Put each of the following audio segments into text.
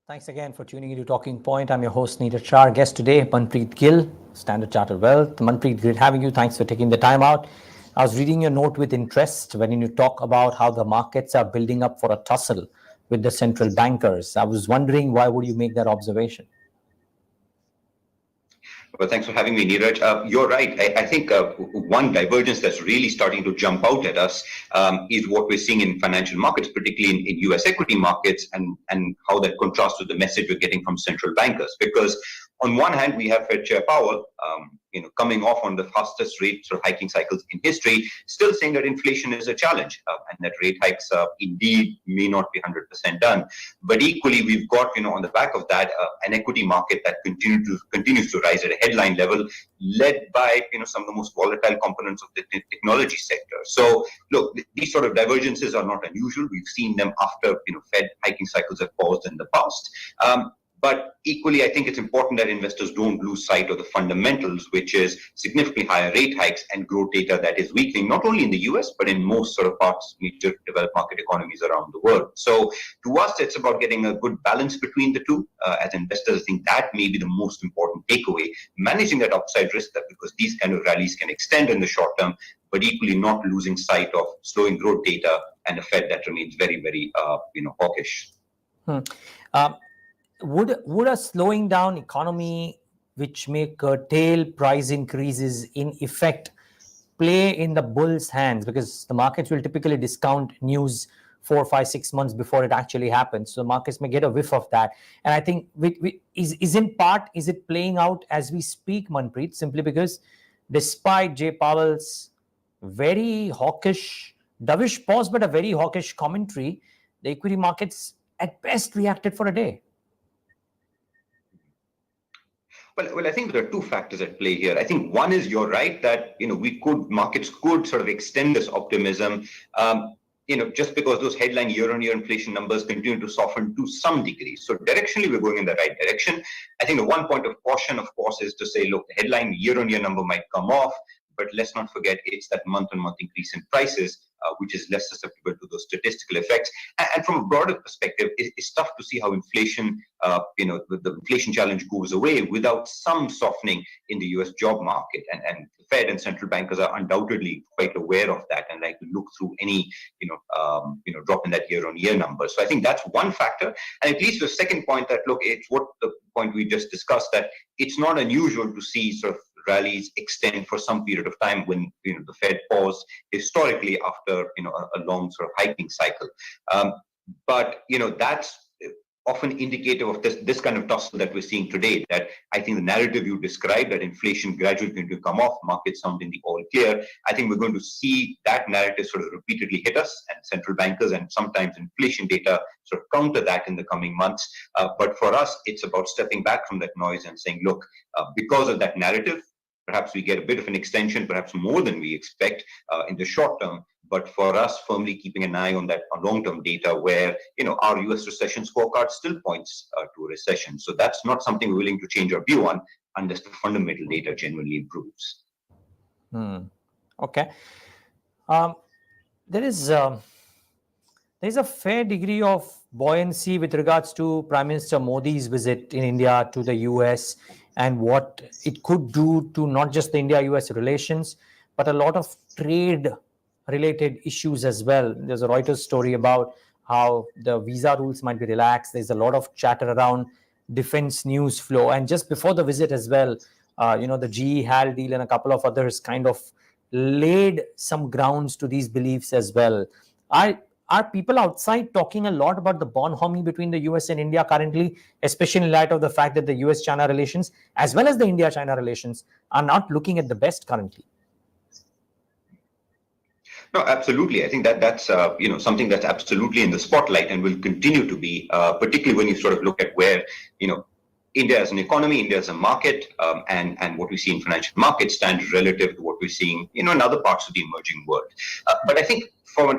Thanks again for tuning into Talking Point. I'm your host, Neeraj Shah. Our guest today, Manpreet Gill, Standard Chartered Wealth. Manpreet, great having you. Thanks for taking the time out. I was reading your note with interest when you talk about how the markets are building up for a tussle with the central bankers. I was wondering, why would you make that observation? Well, thanks for having me, Neeraj. You're right. I think one divergence that's really starting to jump out at us is what we're seeing in financial markets, particularly in US equity markets, and how that contrasts with the message we're getting from central bankers. Because on one hand, we have Fed Chair Powell, coming off on the fastest rate sort of hiking cycles in history, still saying that inflation is a challenge and that rate hikes indeed may not be 100% done. But equally, we've got, on the back of that, an equity market that continues to rise at a headline level, led by, some of the most volatile components of the technology sector. So, look, these sort of divergences are not unusual. We've seen them after, Fed hiking cycles have paused in the past. But equally, I think it's important that investors don't lose sight of the fundamentals, which is significantly higher rate hikes and growth data that is weakening, not only in the US, but in most sort of major developed market economies around the world. So to us, it's about getting a good balance between the two. As investors, I think that may be the most important takeaway, managing that upside risk, that because these kind of rallies can extend in the short term, but equally not losing sight of slowing growth data and a Fed that remains very, very, hawkish. Would a slowing down economy, which may curtail price increases, in effect play in the bull's hands? Because the markets will typically discount news 4, 5, 6 months before it actually happens. So markets may get a whiff of that. And I think is it playing out as we speak, Manpreet, simply because despite Jay Powell's very hawkish, dovish pause, but a very hawkish commentary, the equity markets at best reacted for a day. Well, I think there are two factors at play here. I think one is you're right that markets could sort of extend this optimism, just because those headline year-on-year inflation numbers continue to soften to some degree. So directionally, we're going in the right direction. I think the one point of caution, of course, is to say, look, the headline year-on-year number might come off, but let's not forget it's that month-on-month increase in prices, which is less susceptible to those statistical effects. And from a broader perspective, it's tough to see how inflation, the inflation challenge goes away without some softening in the US job market. And the Fed and central bankers are undoubtedly quite aware of that and like to look through any, drop in that year-on-year number. So I think that's one factor. And it leads to a second point that, look, it's what the point we just discussed, that it's not unusual to see sort of rallies extend for some period of time when the Fed paused historically after a long sort of hiking cycle. But that's often indicative of this kind of tussle that we're seeing today, that I think the narrative you described, that inflation gradually going to come off, markets sound in the all clear. I think we're going to see that narrative sort of repeatedly hit us, and central bankers and sometimes inflation data sort of counter that in the coming months. But for us, it's about stepping back from that noise and saying, look, because of that narrative, perhaps we get a bit of an extension, perhaps more than we expect in the short term. But for us, firmly keeping an eye on that long-term data where, our US recession scorecard still points to a recession. So that's not something we're willing to change our view on unless the fundamental data genuinely improves. Okay. There's a fair degree of buoyancy with regards to Prime Minister Modi's visit in India to the US and what it could do to not just the India-US relations, but a lot of trade-related issues as well. There's a Reuters story about how the visa rules might be relaxed. There's a lot of chatter around defense news flow. And just before the visit as well, the GE HAL deal and a couple of others kind of laid some grounds to these beliefs as well. Are people outside talking a lot about the bonhomie between the US and India currently, especially in light of the fact that the US-China relations, as well as the India-China relations, are not looking at the best currently? No, absolutely. I think that's something that's absolutely in the spotlight and will continue to be, particularly when you sort of look at where India as an economy, India as a market, and what we see in financial markets stands relative to what we're seeing in other parts of the emerging world. But I think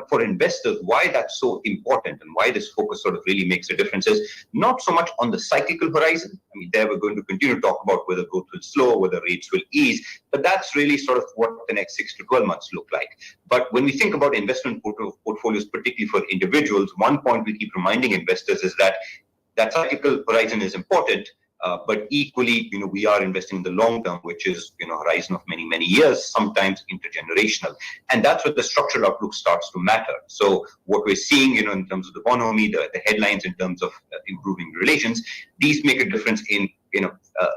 for investors, why that's so important and why this focus sort of really makes a difference is not so much on the cyclical horizon. I mean, there we're going to continue to talk about whether growth will slow, whether rates will ease, but that's really sort of what the next 6 to 12 months look like. But when we think about investment portfolios, particularly for individuals, one point we keep reminding investors is that that cyclical horizon is important, but equally, we are investing in the long term, which is, horizon of many, many years, sometimes intergenerational. And that's where the structural outlook starts to matter. So what we're seeing, in terms of the bonhomie, the headlines in terms of improving relations, these make a difference in,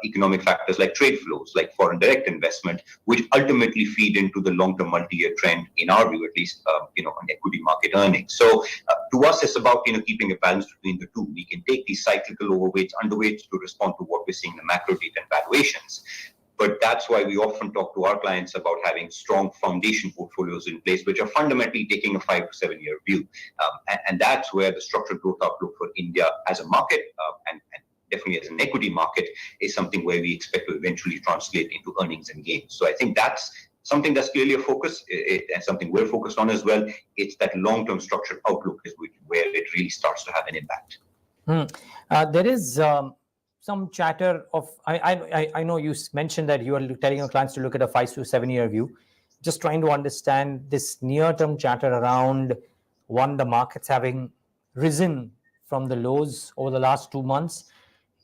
economic factors like trade flows, like foreign direct investment, which ultimately feed into the long-term multi-year trend, in our view at least, on equity market earnings. So to us, it's about, keeping a balance between the two. We can take these cyclical overweights, underweights to respond to what we're seeing in the macro data and valuations. But that's why we often talk to our clients about having strong foundation portfolios in place, which are fundamentally taking a 5 to 7 year view. And that's where the structural growth outlook for India as a market, and definitely as an equity market, is something where we expect to eventually translate into earnings and gains. So I think that's something that's clearly a focus, and something we're focused on as well. It's that long-term structural outlook is where it really starts to have an impact. There is some chatter of, I know you mentioned that you are telling your clients to look at a 5 to 7 year view. Just trying to understand this near-term chatter around, one, the markets having risen from the lows over the last 2 months,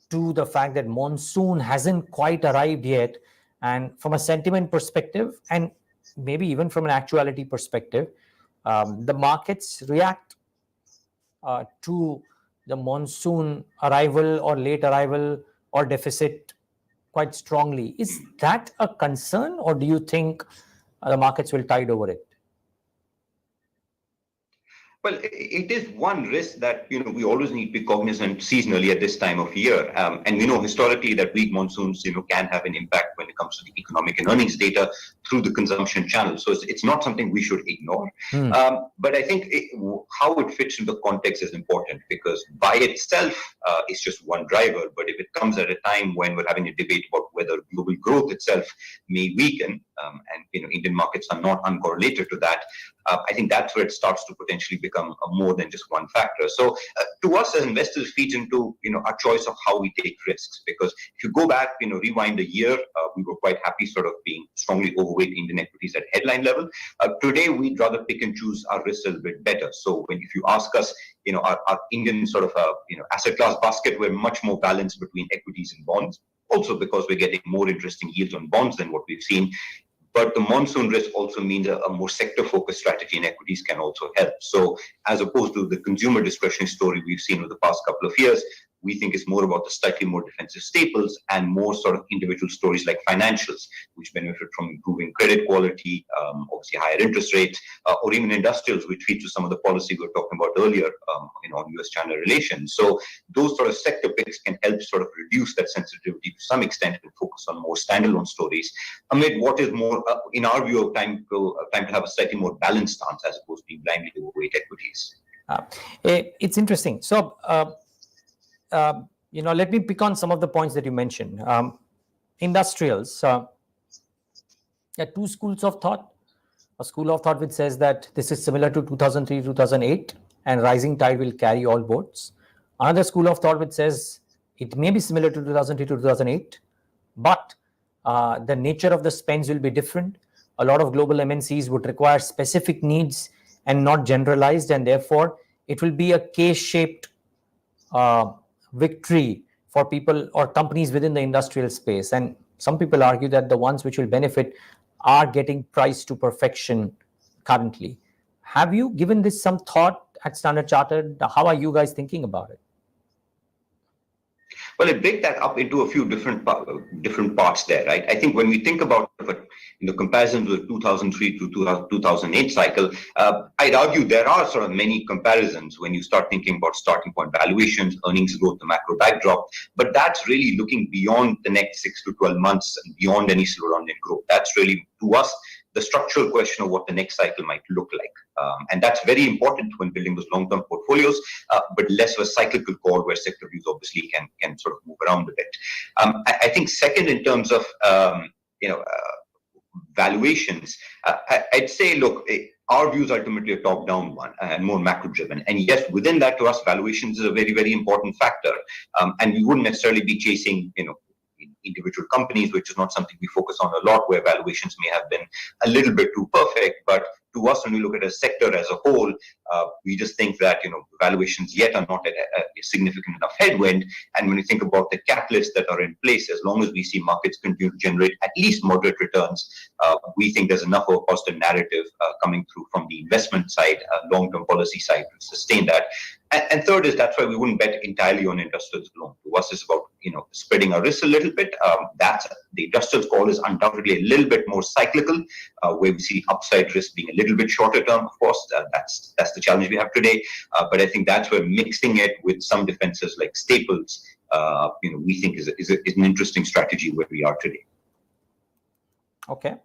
to the fact that monsoon hasn't quite arrived yet. And from a sentiment perspective, and maybe even from an actuality perspective, the markets react to the monsoon arrival or late arrival or deficit quite strongly. Is that a concern, or do you think the markets will tide over it? Well, it is one risk that we always need to be cognizant seasonally at this time of year, and we know historically that weak monsoons can have an impact when it comes to the economic and earnings data through the consumption channel. So it's not something we should ignore. But I think how it fits into the context is important, because by itself it's just one driver. But if it comes at a time when we're having a debate about whether global growth itself may weaken, and Indian markets are not uncorrelated to that, I think that's where it starts to potentially become more than just one factor. So to us as investors, feeds into our choice of how we take risks. Because if you go back, rewind a year, we were quite happy sort of being strongly overweight Indian equities at headline level. Today, we'd rather pick and choose our risks a little bit better. So if you ask us, our Indian sort of asset class basket, we're much more balanced between equities and bonds. Also because we're getting more interesting yields on bonds than what we've seen. But the monsoon risk also means a more sector-focused strategy in equities can also help. So as opposed to the consumer discretionary story we've seen over the past couple of years, we think it's more about the slightly more defensive staples and more sort of individual stories like financials, which benefit from improving credit quality, obviously higher interest rates, or even industrials, which feed to some of the policy we were talking about earlier on US-China relations. So those sort of sector picks can help sort of reduce that sensitivity to some extent and focus on more standalone stories amid what is more, in our view, time to have a slightly more balanced stance as opposed to being blindly overweight equities. It's interesting. So, let me pick on some of the points that you mentioned. Industrials, there are two schools of thought. A school of thought which says that this is similar to 2003, 2008, and rising tide will carry all boats. Another school of thought which says it may be similar to 2003 to 2008, but the nature of the spends will be different. A lot of global MNCs would require specific needs and not generalized, and therefore it will be a K-shaped victory for people or companies within the industrial space. And some people argue that the ones which will benefit are getting priced to perfection currently. Have you given this some thought at Standard Chartered? How are you guys thinking about it? Well, I break that up into a few different parts there, right? I think when we think about comparisons with 2003 to 2008 cycle, I'd argue there are sort of many comparisons when you start thinking about starting point valuations, earnings growth, the macro backdrop. But that's really looking beyond the next 6 to 12 months and beyond any slowdown in growth. That's really, to us, the structural question of what the next cycle might look like. And that's very important when building those long-term portfolios, but less of a cyclical call where sector views obviously can sort of move around a bit. I think second, in terms of valuations, I'd say, look, our views ultimately a top-down one and more macro-driven. And yes, within that, to us, valuations is a very, very important factor. And we wouldn't necessarily be chasing, individual companies, which is not something we focus on a lot, where valuations may have been a little bit too perfect. But to us, when we look at a sector as a whole, we just think that, valuations yet are not at a significant enough headwind. And when you think about the catalysts that are in place, as long as we see markets continue to generate at least moderate returns, we think there's enough of a positive narrative coming through from the investment side, long-term policy side, to sustain that. And third is, that's why we wouldn't bet entirely on industrials alone. To us, it's about spreading our risks a little bit. That's the industrials call is undoubtedly a little bit more cyclical, where we see upside risk being a little bit shorter term. Of course, that's the challenge we have today. But I think that's where mixing it with some defenses like staples, we think is an interesting strategy where we are today. Okay.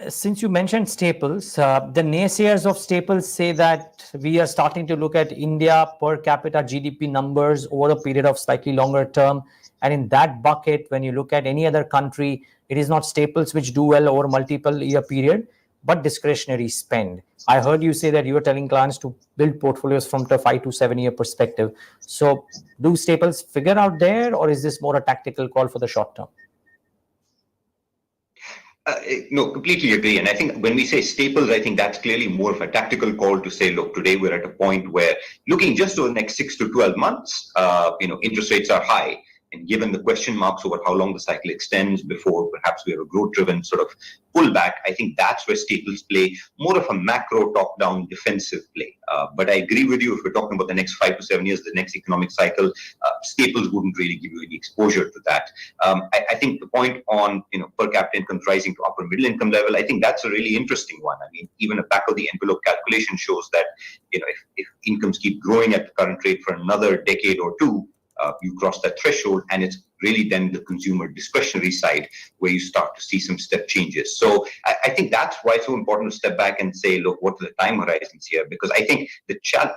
Since you mentioned staples, the naysayers of staples say that we are starting to look at India per capita GDP numbers over a period of slightly longer term. And in that bucket, when you look at any other country, it is not staples which do well over multiple year period, but discretionary spend. I heard you say that you are telling clients to build portfolios from the 5 to 7 year perspective. So do staples figure out there, or is this more a tactical call for the short term? No, completely agree. And I think when we say staples, I think that's clearly more of a tactical call to say, look, today we're at a point where looking just over the next 6 to 12 months, interest rates are high. And given the question marks over how long the cycle extends before perhaps we have a growth-driven sort of pullback, I think that's where staples play more of a macro top-down defensive play. But I agree with you, if we're talking about the next 5 to 7 years, the next economic cycle, staples wouldn't really give you any exposure to that. I think the point on per capita income rising to upper middle income level, I think that's a really interesting one. I mean, even a back of the envelope calculation shows that if incomes keep growing at the current rate for another decade or two, you cross that threshold, and it's really then the consumer discretionary side where you start to see some step changes. So I think that's why it's so important to step back and say, look, what are the time horizons here? Because I think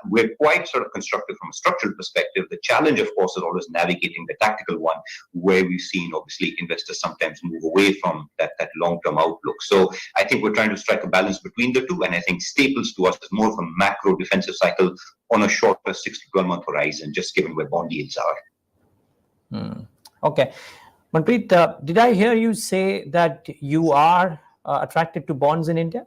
we're quite sort of constructive from a structural perspective. The challenge, of course, is always navigating the tactical one, where we've seen, obviously, investors sometimes move away from that long-term outlook. So I think we're trying to strike a balance between the two, and I think staples to us is more of a macro defensive cycle on a shorter 6 to 12-month horizon, just given where bond yields are. Okay. Manpreet, did I hear you say that you are attracted to bonds in India?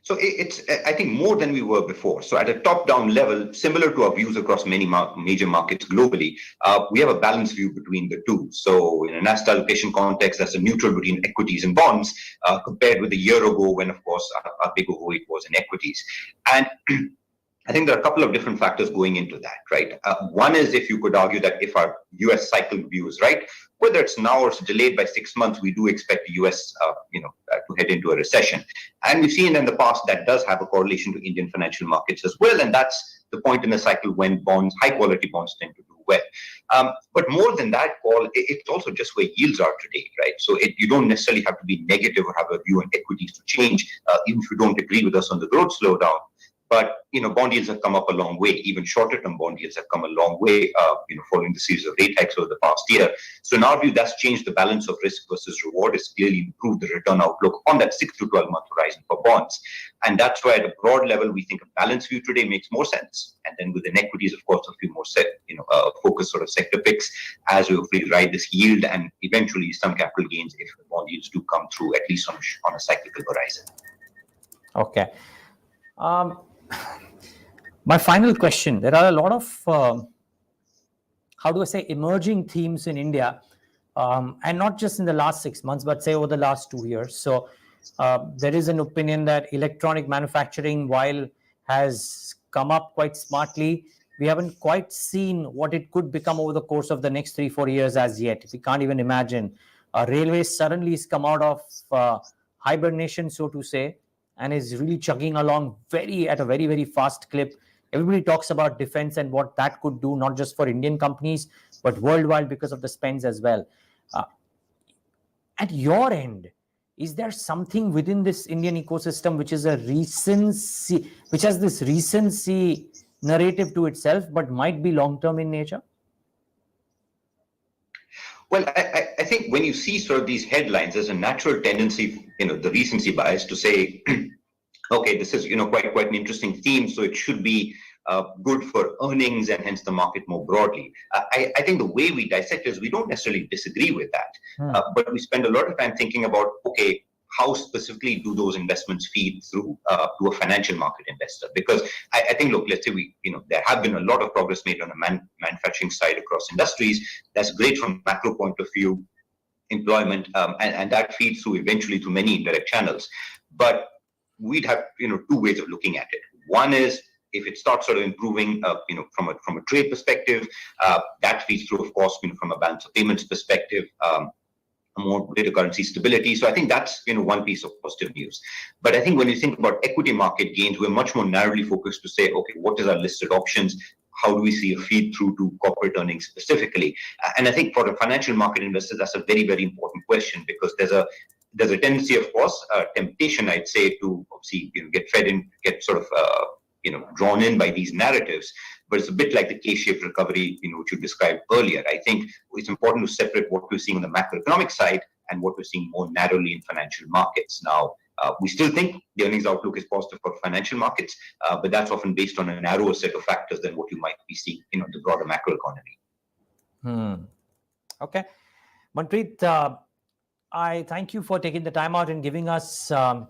So it's, I think, more than we were before. So at a top-down level, similar to our views across many major markets globally, we have a balanced view between the two. So in an asset allocation context, that's a neutral between equities and bonds, compared with a year ago when, of course, our big overweight was in equities. And I think there are a couple of different factors going into that, right? One is, if you could argue that if our US cycle view is right, whether it's now or it's delayed by 6 months, we do expect the US, to head into a recession. And we've seen in the past that does have a correlation to Indian financial markets as well. And that's the point in the cycle when bonds, high quality bonds, tend to do well. But more than that, Paul, it's also just where yields are today, right? So you don't necessarily have to be negative or have a view on equities to change, even if you don't agree with us on the growth slowdown. But bond yields have come up a long way. Even shorter-term bond yields have come a long way, following the series of rate hikes over the past year. So in our view, that's changed the balance of risk versus reward. It's clearly improved the return outlook on that 6 to 12-month horizon for bonds. And that's why, at a broad level, we think a balanced view today makes more sense. And then within equities, of course, a few more focused sort of sector picks as we hopefully ride this yield and eventually some capital gains if the bond yields do come through, at least on a cyclical horizon. Okay. My final question, there are a lot of, emerging themes in India, and not just in the last 6 months, but say over the last 2 years. So there is an opinion that electronic manufacturing, while has come up quite smartly, we haven't quite seen what it could become over the course of the next 3-4 years as yet. We can't even imagine. Railways suddenly has come out of hibernation, so to say, and is really chugging along at a very, very fast clip. Everybody talks about defense and what that could do, not just for Indian companies, but worldwide because of the spends as well. At your end, is there something within this Indian ecosystem which is which has this recency narrative to itself, but might be long-term in nature? Well, I think when you see sort of these headlines, there's a natural tendency, the recency bias to say, okay, this is, quite an interesting theme, so it should be good for earnings and hence the market more broadly. I think the way we dissect is we don't necessarily disagree with that, but we spend a lot of time thinking about, okay, how specifically do those investments feed through to a financial market investor? Because I think, look, let's say there have been a lot of progress made on the manufacturing side across industries. That's great from a macro point of view, employment, and that feeds through eventually to many indirect channels. But we'd have two ways of looking at it. One is if it starts sort of improving, from a trade perspective, that feeds through, of course, from a balance of payments perspective. More greater currency stability. So I think that's one piece of positive news. But I think when you think about equity market gains, we're much more narrowly focused to say, okay, what is our listed options? How do we see a feed through to corporate earnings specifically? And I think for the financial market investors, that's a very, very important question, because there's a tendency, of course, temptation, I'd say, to obviously get fed in, get sort of drawn in by these narratives. But it's a bit like the K-shaped recovery, which you described earlier. I think it's important to separate what we're seeing on the macroeconomic side and what we're seeing more narrowly in financial markets. Now, we still think the earnings outlook is positive for financial markets, but that's often based on a narrower set of factors than what you might be seeing in the broader macroeconomy. Okay. Manpreet, I thank you for taking the time out and giving us a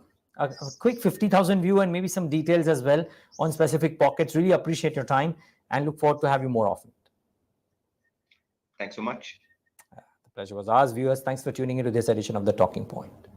quick 50,000 view and maybe some details as well on specific pockets. Really appreciate your time and look forward to have you more often. Thanks so much. The pleasure was ours. Viewers, thanks for tuning into this edition of The Talking Point.